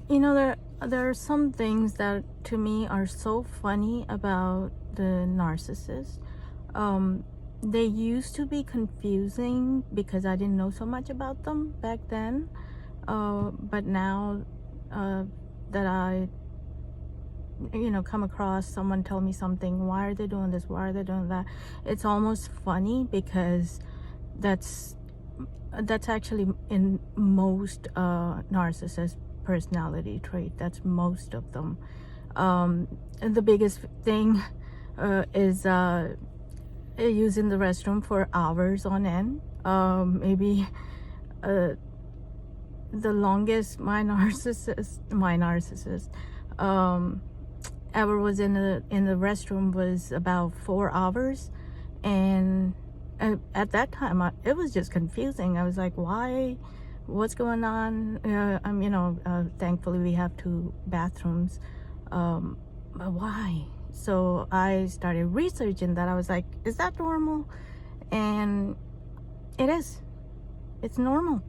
there are some things that to me are so funny about the narcissist. They used to be confusing because I didn't know so much about them back then. But now that I come across someone tell me something, why are they doing this, why are they doing that, it's almost funny because that's actually in most narcissist personality trait. That's most of them. And the biggest thing is using the restroom for hours on end. Maybe the longest my narcissist ever was in the restroom was about 4 hours, and at that time it was just confusing. I was like, why, what's going on? Thankfully we have 2 bathrooms, but why? So I started researching that. I was like, is that normal? And it is. It's normal.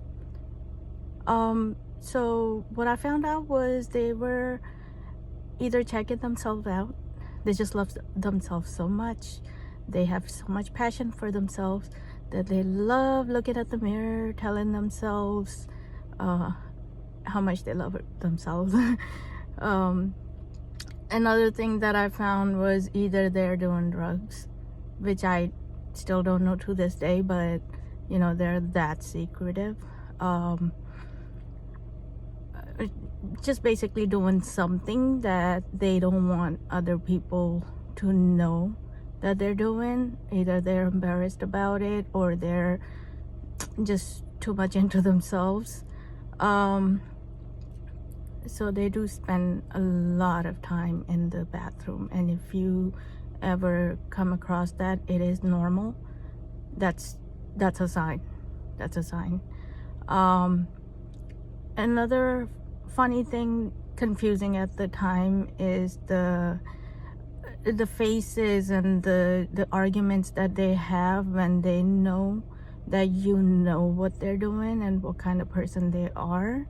So what I found out was they were either checking themselves out. They just love themselves so much. They have so much passion for themselves that they love looking at the mirror, telling themselves how much they love themselves. Another thing that I found was either they're doing drugs, which I still don't know to this day, but they're that secretive. Just basically doing something that they don't want other people to know that they're doing. Either they're embarrassed about it or they're just too much into themselves. So they do spend a lot of time in the bathroom, and if you ever come across that, it is normal. That's a sign. That's a sign. Another funny thing, confusing at the time, is the faces and the arguments that they have when they know that what they're doing and what kind of person they are.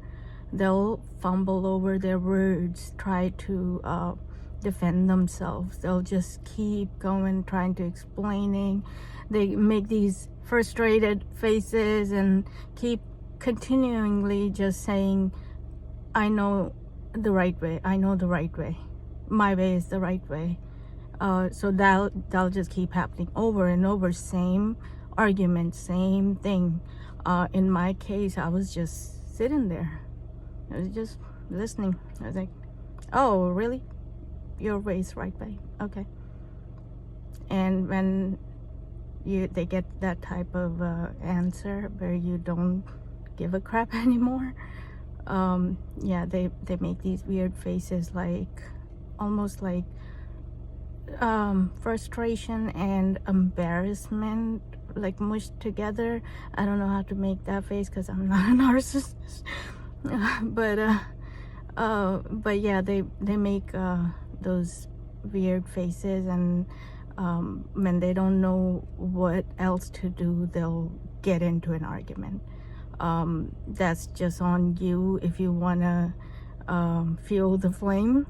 They'll fumble over their words, try to defend themselves. They'll just keep going, trying to explaining. They make these frustrated faces and keep continually just saying, I know the right way, I know the right way, my way is the right way. So that'll just keep happening over and over. Same argument, same thing. In my case, I was just sitting there. I was just listening. I was like, oh, really? Your way is right way. Okay. And when they get that type of answer where you don't give a crap anymore, they make these weird faces, like almost like frustration and embarrassment, like mushed together. I don't know how to make that face because I'm not a narcissist. But yeah, they make those weird faces, and when they don't know what else to do, they'll get into an argument. That's just on you if you want to fuel the flame.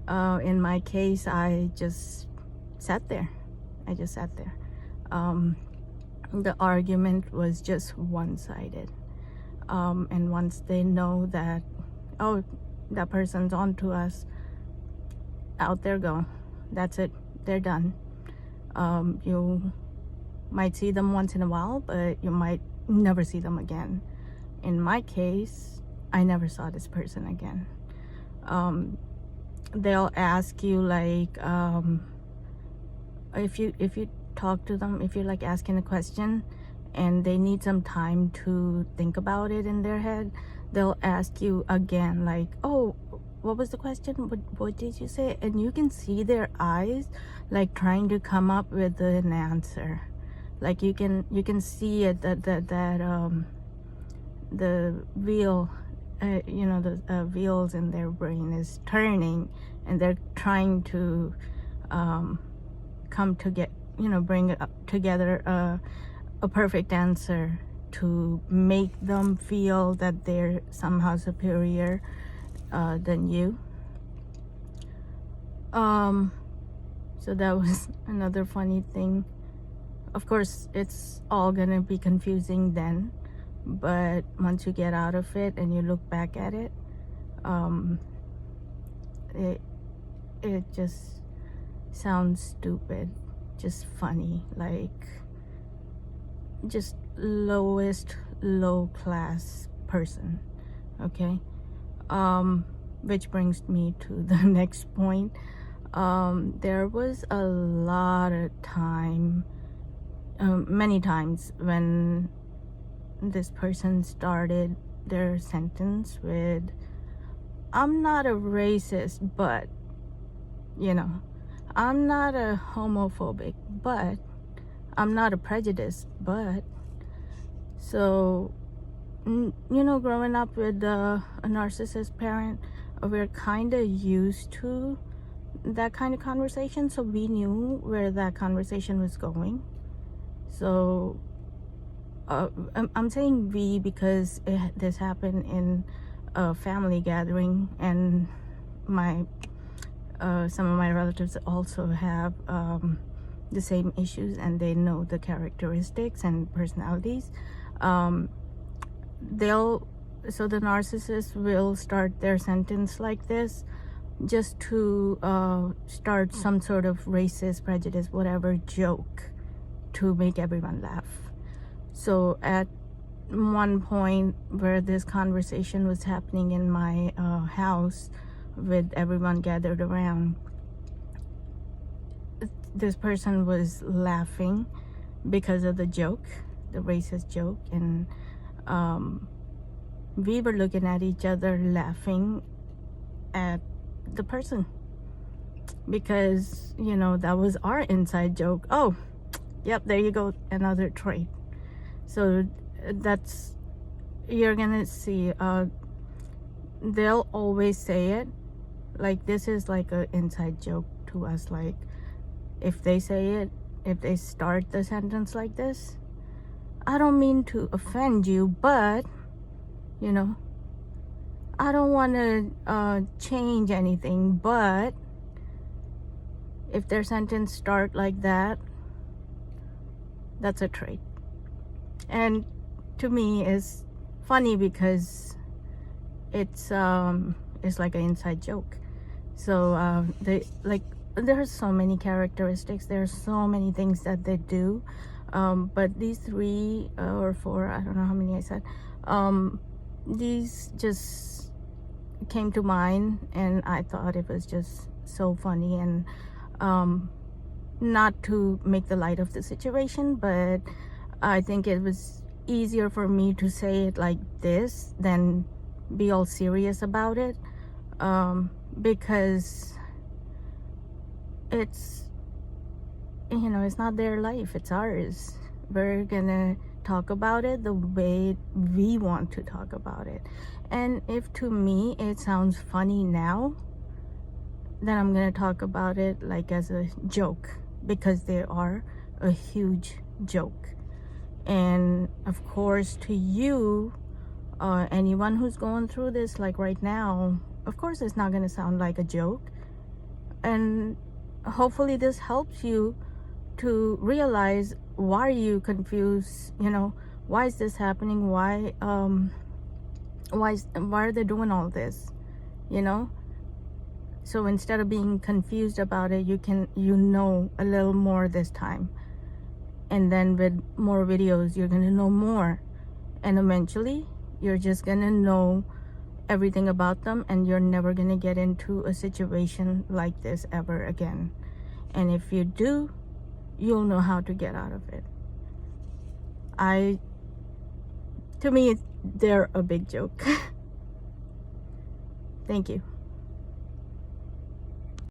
In my case, I just sat there. The argument was just one-sided. And once they know that, oh, that person's on to us, out there go. That's it. They're done. You might see them once in a while, but you might never see them again. In my case, I never saw this person again. They'll ask you, like, if you talk to them, if you're like asking a question and they need some time to think about it in their head, they'll ask you again, like, oh, what was the question? What did you say? And you can see their eyes like trying to come up with an answer. Like you can see it, that the wheel, the wheels in their brain is turning, and they're trying to come to get, bring it up together a perfect answer to make them feel that they're somehow superior. than you. So that was another funny thing. Of course, it's all gonna be confusing then, but once you get out of it and you look back at it, it just sounds stupid, just funny, like just lowest low class person. Okay, which brings me to the next point. There was a lot of time, many times, when this person started their sentence with, "I'm not a racist, but," "I'm not a homophobic, but," "I'm not a prejudiced, but." So, growing up with a narcissist parent, we're kind of used to that kind of conversation, so we knew where that conversation was going. So I'm saying we because this happened in a family gathering, and some of my relatives also have the same issues, and they know the characteristics and personalities. So the narcissist will start their sentence like this, just to start some sort of racist, prejudice, whatever joke to make everyone laugh. So at one point where this conversation was happening in my house with everyone gathered around, this person was laughing because of the joke, the racist joke, and we were looking at each other laughing at the person, because that was our inside joke. Oh, yep, there you go, another trait. So that's, you're gonna see, they'll always say it like this is like an inside joke to us. Like, if they say it, if they start the sentence like this, "I don't mean to offend you, but," "I don't want to change anything, but," if their sentence start like that, that's a trait. And to me, it's funny because it's like an inside joke. So there are so many characteristics, there are so many things that they do, but these 3 or 4, I don't know how many I said, these just came to mind, and I thought it was just so funny. And not to make the light of the situation, but I think it was easier for me to say it like this than be all serious about it, because it's not their life, it's ours. We're gonna talk about it the way we want to talk about it. And if to me it sounds funny now, then I'm gonna talk about it like as a joke, because they are a huge joke. And of course, to you, anyone who's going through this, like right now, of course it's not gonna sound like a joke. And hopefully this helps you to realize, why are you confused? Why is this happening? Why are they doing all this? So instead of being confused about it, you know a little more this time. And then with more videos, you're gonna know more, and eventually you're just gonna know everything about them, and you're never gonna get into a situation like this ever again. And if you do, you'll know how to get out of it. To me, they're a big joke. Thank you.